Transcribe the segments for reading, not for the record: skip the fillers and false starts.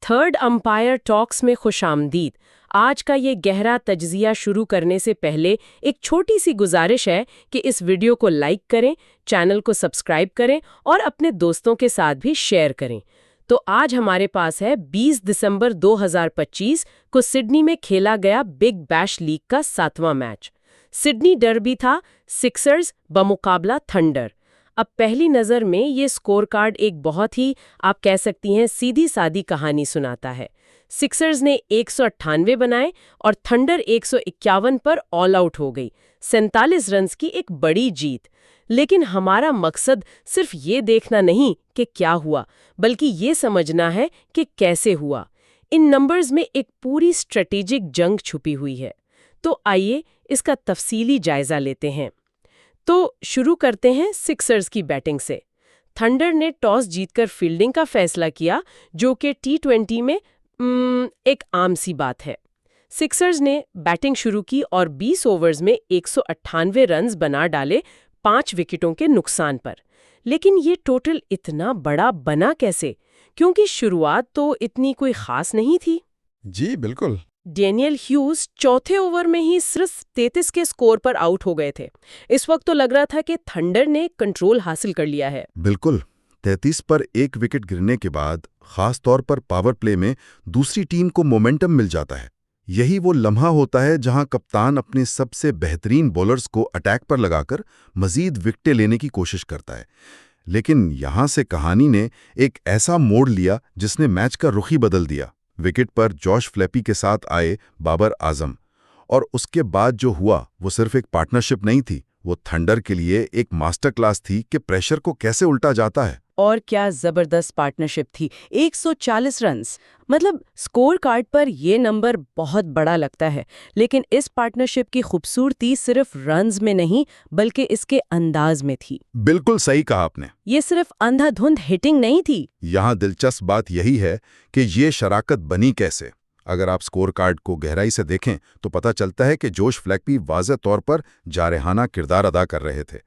Third umpire talks में खुशामदीद। आज का ये गहरा तज्जिया शुरू करने से पहले एक छोटी सी गुजारिश है कि इस वीडियो को लाइक करें, चैनल को सब्सक्राइब करें और अपने दोस्तों के साथ भी शेयर करें। तो आज हमारे पास है 20 दिसंबर 2025 को सिडनी में खेला गया बिग बैश लीग का 7वां मैच। सिडनी डर्बी था सिक्सर्स बमुकाबला थंडर। अब पहली नज़र में ये स्कोर कार्ड एक बहुत ही, आप कह सकती हैं, सीधी सादी कहानी सुनाता है। सिक्सर्स ने 198 बनाए और थंडर 151 पर ऑल आउट हो गई। 47 रन्स की एक बड़ी जीत। लेकिन हमारा मकसद सिर्फ ये देखना नहीं कि क्या हुआ, बल्कि ये समझना है कि कैसे हुआ। इन नंबर्स में एक पूरी स्ट्रेटेजिक जंग छुपी हुई है। तो आइए इसका तफसीली जायजा लेते हैं। तो शुरू करते हैं सिक्सर्स की बैटिंग से। थंडर ने टॉस जीतकर फील्डिंग का फैसला किया, जो कि T20 में एक आम सी बात है। सिक्सर्स ने बैटिंग शुरू की और 20 ओवर्स में 198 रन्स बना डाले 5 विकेटों के नुकसान पर। लेकिन ये टोटल इतना बड़ा बना कैसे? क्योंकि शुरुआत तो इतनी कोई खास नहीं थी। जी बिल्कुल। डेनियल ह्यूज चौथे ओवर में ही सिर्फ 33 के स्कोर पर आउट हो गए थे। इस वक्त तो लग रहा था कि थंडर ने कंट्रोल हासिल कर लिया है। बिल्कुल, 33 पर एक विकेट गिरने के बाद खास तौर पर पावर प्ले में दूसरी टीम को मोमेंटम मिल जाता है। यही वो लम्हा होता है जहां कप्तान अपने सबसे बेहतरीन बॉलर्स को अटैक पर लगाकर मजीद विकेटें लेने की कोशिश करता है। लेकिन यहां से कहानी ने एक ऐसा मोड़ लिया जिसने मैच का रुख ही बदल दिया। विकेट पर जॉश फ्लैपी के साथ आए बाबर आजम, और उसके बाद जो हुआ वो सिर्फ एक पार्टनरशिप नहीं थी, वो थंडर के लिए एक मास्टर क्लास थी कि प्रेशर को कैसे उल्टा जाता है। और क्या जबरदस्त पार्टनरशिप थी। 140 रन्स, मतलब स्कोर कार्ड पर ये नंबर बहुत बड़ा लगता है, लेकिन इस पार्टनरशिप की खूबसूरती सिर्फ रन्स में नहीं बल्कि इसके अंदाज में थी। बिल्कुल सही कहा आपने। ये सिर्फ अंधाधुंध हिटिंग नहीं थी। यहाँ दिलचस्प बात यही है कि ये शराकत बनी कैसे। अगर आप स्कोर कार्ड को गहराई से देखें तो पता चलता है कि जोश फ्लैपी वाज़ेह तौर पर जारहाना किरदार अदा कर रहे थे,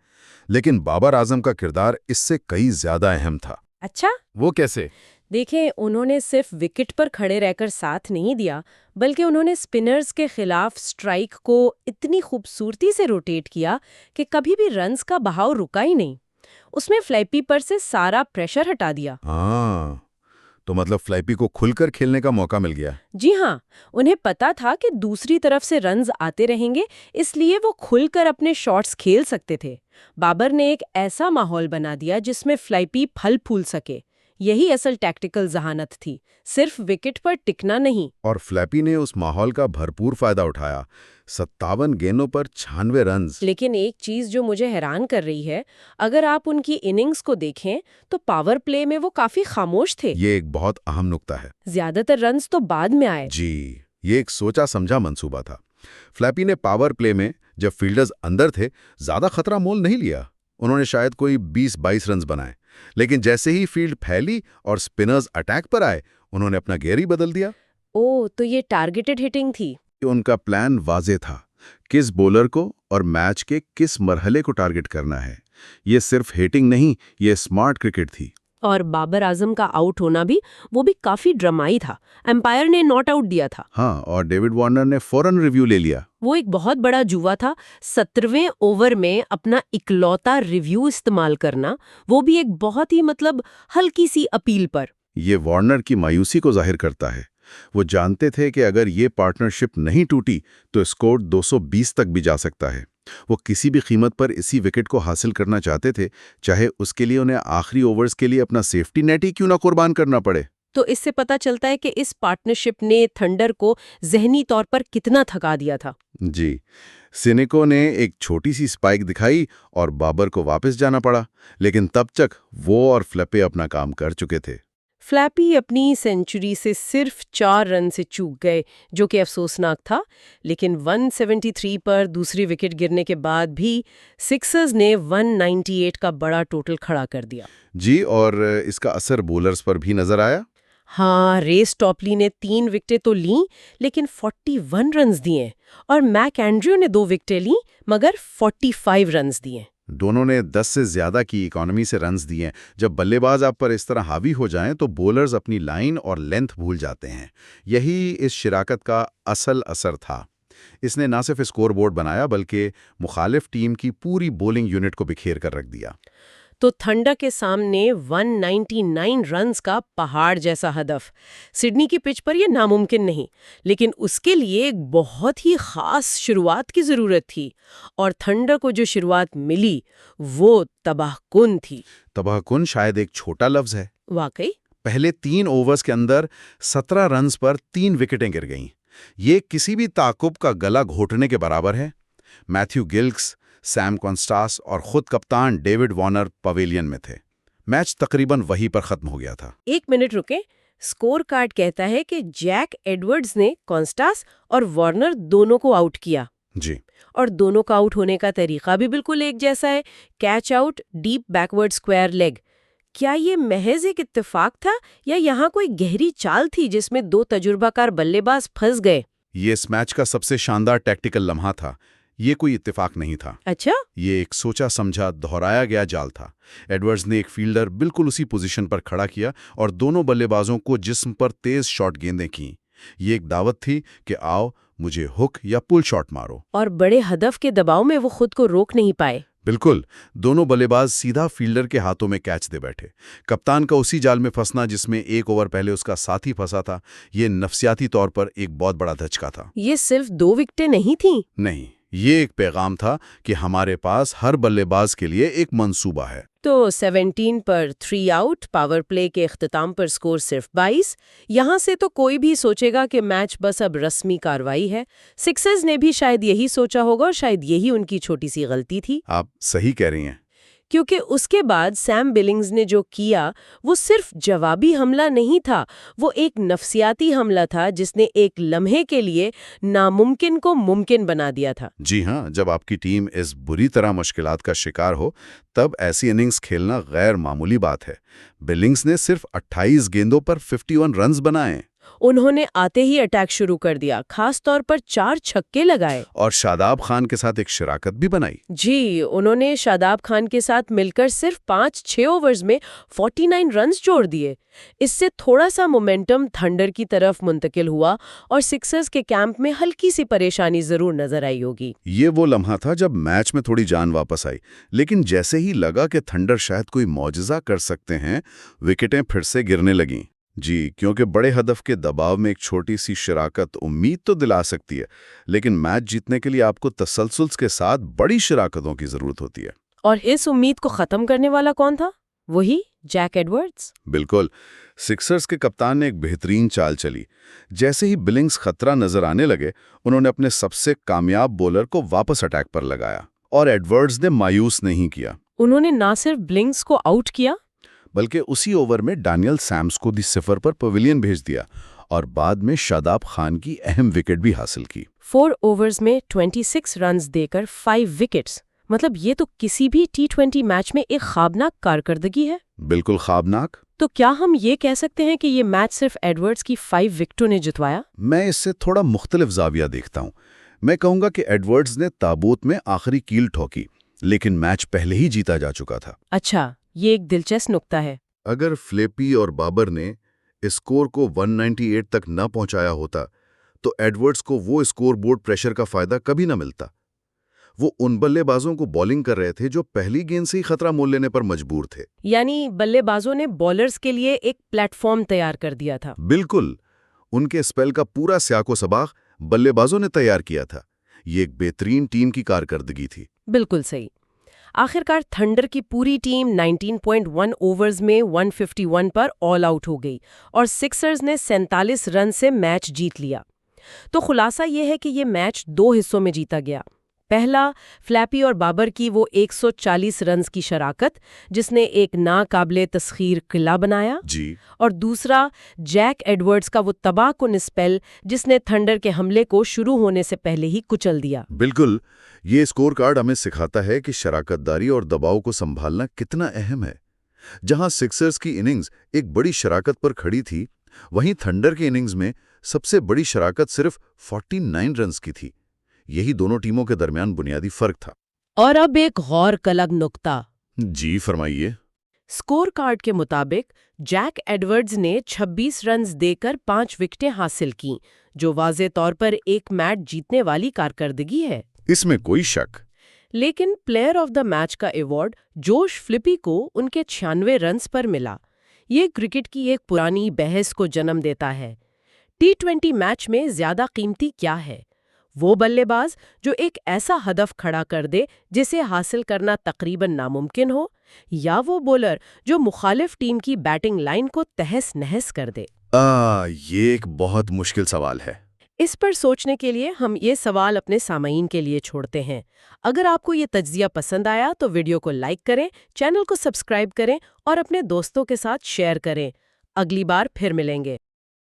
लेकिन बाबर आजम का किरदार इससे कई ज्यादा अहम था। अच्छा, वो कैसे? देखें, उन्होंने सिर्फ विकेट पर खड़े रहकर साथ नहीं दिया, बल्कि उन्होंने स्पिनर्स के खिलाफ स्ट्राइक को इतनी खूबसूरती से रोटेट किया कि कभी भी रन्स का बहाव रुका ही नहीं। उसमें फ्लैपी पर से सारा प्रेशर हटा दिया। हाँ, तो मतलब फ्लैपी को खुलकर खेलने का मौका मिल गया। जी हाँ, उन्हें पता था कि दूसरी तरफ से रन्स आते रहेंगे, इसलिए वो खुलकर अपने शॉट्स खेल सकते थे। बाबर ने एक ऐसा माहौल बना दिया जिसमें फ्लैपी फल फूल सके। यही असल टैक्टिकल जहानत थी, सिर्फ विकेट पर टिकना नहीं। और फ्लैपी ने उस माहौल का भरपूर फायदा उठाया। 57 गेंदों पर 96 रन्स। लेकिन एक चीज जो मुझे हैरान कर रही है, अगर आप उनकी इनिंग्स को देखें तो पावर प्ले में वो काफी खामोश थे। ये एक बहुत अहम नुक्ता है। ज्यादातर रन्स तो बाद में आए। जी, ये एक सोचा समझा मंसूबा था। फ्लैपी ने पावर प्ले में जब फील्डर्स अंदर थे ज्यादा खतरा मोल नहीं लिया। उन्होंने शायद कोई 20-22 रन्स बनाए, लेकिन जैसे ही फील्ड फैली और स्पिनर्स अटैक पर आए, उन्होंने अपना गियर ही बदल दिया। ओह, तो ये टारगेटेड हिटिंग थी। उनका प्लान वाज़ेह था, किस बॉलर को और मैच के किस मरहले को टारगेट करना है। ये सिर्फ हिटिंग नहीं, ये स्मार्ट क्रिकेट थी। और बाबर आजम का आउट होना भी, वो भी काफी ड्रामाई था। एम्पायर ने नॉट आउट दिया था। हाँ, और डेविड वार्नर ने फौरन रिव्यू ले लिया। वो एक बहुत बड़ा जुआ था। 17वें ओवर में अपना इकलौता रिव्यू इस्तेमाल करना, वो भी एक बहुत ही हल्की सी अपील पर। ये वार्नर की मायूसी को जाहिर करता है। वो जानते थे कि अगर ये पार्टनरशिप नहीं टूटी तो स्कोर 220 तक भी जा सकता है। वो किसी भी कीमत पर इसी विकेट को हासिल करना चाहते थे, चाहे उसके लिए उन्हें आखिरी ओवर्स के लिए अपना सेफ्टी नेट ही क्यों ना कुर्बान करना पड़े। तो इससे पता चलता है कि इस पार्टनरशिप ने थंडर को ज़हनी तौर पर कितना थका दिया था। जी, सिनेको ने एक छोटी सी स्पाइक दिखाई और बाबर को वापस जाना पड़ा, लेकिन तब तक वो और फ्लैपी अपना काम कर चुके थे। फ्लैपी अपनी सेंचुरी से सिर्फ 4 रन से चूक गए, जो कि अफसोसनाक था। लेकिन 173 पर दूसरी विकेट गिरने के बाद भी सिक्सर्स ने 198 का बड़ा टोटल खड़ा कर दिया। जी, और इसका असर बॉलर्स पर भी नजर आया। हाँ, रेस टॉपली ने 3 विकेटें तो लीं, लेकिन 41 रन्स दिए, और मैक एंड्रयू ने 2 विकेटें लीं मगर 45 रन्स दिए। दोनों ने 10 से ज्यादा की इकोनॉमी से रन्स दिए। जब बल्लेबाज आप पर इस तरह हावी हो जाएं तो बॉलर्स अपनी लाइन और लेंथ भूल जाते हैं। यही इस शराकत का असल असर था। इसने ना सिर्फ स्कोर बोर्ड बनाया बल्कि मुखालिफ टीम की पूरी बॉलिंग यूनिट को बिखेर कर रख दिया। तो थंडर के सामने 199 रन्स का पहाड़ जैसा हदफ। सिडनी की पिच पर यह नामुमकिन नहीं, लेकिन उसके लिए एक बहुत ही खास शुरुआत की जरूरत थी। और थंडर को जो शुरुआत मिली वो तबाहकुन थी। तबाहकुन शायद एक छोटा लफ्ज है। वाकई पहले 3 ओवर्स के अंदर 17 रन्स पर 3 विकेटें गिर गईं। ये किसी भी ताकुब का गला घोटने के बराबर है। मैथ्यू गिल्क्स, सैम कॉन्स्टास और खुद कप्तान डेविड वॉर्नर पवेलियन में थे। मैच तकरीबन वहीं पर खत्म हो गया था। 1 मिनट रुके। स्कोर कार्ड कहता है कि जैक एडवर्ड्स ने कॉन्स्टास और वार्नर दोनों को आउट किया। जी। और दोनों का आउट होने का तरीका भी बिल्कुल एक जैसा है, catch out, deep backward square leg. क्या ये महज एक इत्तेफाक था या यहाँ कोई गहरी चाल थी जिसमें 2 तजुर्बाकार बल्लेबाज फंस गए? ये इस मैच का सबसे शानदार टैक्टिकल लम्हा था। ये कोई इत्तेफाक नहीं था। अच्छा, ये एक सोचा समझा दोहराया गया जाल था। एडवर्ड्स ने एक फील्डर बिल्कुल उसी पोजीशन पर खड़ा किया और दोनों बल्लेबाजों को जिस्म पर तेज शॉट गेंदें की। ये एक दावत थी कि आओ मुझे हुक या पुल शॉट मारो। और बड़े हदफ के दबाव में वो खुद को रोक नहीं पाए। बिल्कुल, दोनों बल्लेबाज सीधा फील्डर के हाथों में कैच दे बैठे। कप्तान का उसी जाल में फंसना जिसमें 1 ओवर पहले उसका साथी फंसा था, ये नफ्सियाती तौर पर एक बहुत बड़ा धचका था। ये सिर्फ 2 विकेटें नहीं थीं। नहीं, ये एक पैगाम था कि हमारे पास हर बल्लेबाज के लिए एक मंसूबा है। तो 17 पर 3 आउट, पावर प्ले के इख्तिताम पर स्कोर सिर्फ 22। यहाँ से तो कोई भी सोचेगा कि मैच बस अब रस्मी कार्रवाई है। सिक्सर्स ने भी शायद यही सोचा होगा और शायद यही उनकी छोटी सी गलती थी। आप सही कह रही हैं। क्योंकि उसके बाद सैम बिलिंग्स ने जो किया वो सिर्फ जवाबी हमला नहीं था, वो एक नफ्सियाती हमला था जिसने एक लम्हे के लिए नामुमकिन को मुमकिन बना दिया था। जी हाँ, जब आपकी टीम इस बुरी तरह मुश्किलात का शिकार हो तब ऐसी इनिंग्स खेलना गैर मामूली बात है। बिलिंग्स ने सिर्फ 28 गेंदों पर 51 रन्स बनाए। उन्होंने आते ही अटैक शुरू कर दिया, खास तौर पर 4 छक्के लगाए। और शादाब खान के साथ एक शराकत भी बनाई। जी, उन्होंने शादाब खान के साथ मिलकर सिर्फ 5-6 ओवर्स में 49 रन्स जोड़ दिए। इससे थोड़ा सा मोमेंटम थंडर की तरफ मुंतकिल हुआ और सिक्सर्स के कैंप में हल्की सी परेशानी जरूर नजर आई होगी। ये वो लम्हा था जब मैच में थोड़ी जान वापस आई, लेकिन जैसे ही लगा कि थंडर शायद कोई मौजज़ा कर सकते हैं, विकेटें फिर से गिरने लगीं। जी, क्योंकि बड़े हदफ के दबाव में एक छोटी सी शराकत उम्मीद तो दिला सकती है, लेकिन मैच जीतने के लिए आपको तसलसल के साथ बड़ी शराकतों की जरूरत होती है। और इस उम्मीद को खत्म करने वाला कौन था? वही जैक एडवर्ड्स। बिल्कुल, सिक्सर्स के कप्तान ने एक बेहतरीन चाल चली। जैसे ही बिलिंग्स खतरा नजर आने लगे, उन्होंने अपने सबसे कामयाब बॉलर को वापस अटैक पर लगाया और एडवर्ड्स ने मायूस नहीं किया। उन्होंने ना सिर्फ बिलिंग्स को आउट किया बल्कि उसी ओवर में डैनियल सैम्स को दी सिफर पर पवेलियन भेज दिया और बाद में शादाब खान की अहम विकेट भी हासिल की। 4 ओवर्स में 26 रन्स देकर 5 विकेट्स। मतलब ये तो किसी भी T20 मैच में एक ख्वाबनाक कारकर्दगी है। बिल्कुल ख्वाबनाक। तो क्या हम ये कह सकते हैं कि ये मैच सिर्फ एडवर्ड्स की 5 विकेटों ने जितवाया? मैं इससे थोड़ा मुख्तलिफ जाविया देखता हूँ। मैं कहूँगा कि एडवर्ड्स ने ताबूत में आखिरी कील ठोकी, लेकिन मैच पहले ही जीता जा चुका था। अच्छा, ये एक दिलचस्प नुक्ता है। अगर फ्लेपी और बाबर ने स्कोर को 198 तक न पहुंचाया होता तो एडवर्ड्स को वो स्कोर बोर्ड प्रेशर का फायदा कभी न मिलता। वो उन बल्लेबाजों को बॉलिंग कर रहे थे जो पहली गेंद से ही खतरा मोल लेने पर मजबूर थे। यानी बल्लेबाजों ने बॉलर्स के लिए एक प्लेटफॉर्म तैयार कर दिया था। बिल्कुल, उनके स्पेल का पूरा स्याको सबाख बल्लेबाजों ने तैयार किया था। ये एक बेहतरीन टीम की कारकर्दगी थी। बिल्कुल सही। आखिरकार थंडर की पूरी टीम 19.1 ओवर्स में 151 पर ऑल आउट हो गई और सिक्सर्स ने 47 रन से मैच जीत लिया। तो खुलासा यह है कि ये मैच 2 हिस्सों में जीता गया। पहला, फ्लैपी और बाबर की वो 140 रन्स की शराकत जिसने एक नाकाबिले तस्खीर किला बनाया जी। और दूसरा, जैक एडवर्ड्स का वो तबाहकुन स्पेल जिसने थंडर के हमले को शुरू होने से पहले ही कुचल दिया। बिल्कुल, ये स्कोर कार्ड हमें सिखाता है कि शराकतदारी और दबाव को संभालना कितना अहम है। जहां सिक्सर्स की इनिंग्स एक बड़ी शराकत पर खड़ी थी, वहीं थंडर की इनिंग्स में सबसे बड़ी शराकत सिर्फ 49 रन्स की थी। यही दोनों टीमों के दरमियान बुनियादी फर्क था। और अब एक गौर तलब नुक्ता। जी फरमाइए। स्कोर कार्ड के मुताबिक जैक एडवर्ड्स ने 26 रन्स देकर 5 विकेटें हासिल की, जो वाज़े तौर पर एक मैच जीतने वाली कारकर्दगी है। इसमें कोई शक। लेकिन प्लेयर ऑफ द मैच का अवार्ड जोश फ्लिपी को उनके 96 रन्स पर मिला। ये क्रिकेट की एक पुरानी बहस को जन्म देता है। T20 मैच में ज्यादा कीमती क्या है? वो बल्लेबाज जो एक ऐसा हदफ खड़ा कर दे जिसे हासिल करना तकरीबन नामुमकिन हो, या वो बॉलर जो मुखालिफ टीम की बैटिंग लाइन को तहस नहस कर दे? ये एक बहुत मुश्किल सवाल है। इस पर सोचने के लिए हम ये सवाल अपने सामाईन के लिए छोड़ते हैं। अगर आपको ये तज्जिया पसंद आया तो वीडियो को लाइक करें, चैनल को सब्सक्राइब करें और अपने दोस्तों के साथ शेयर करें। अगली बार फिर मिलेंगे।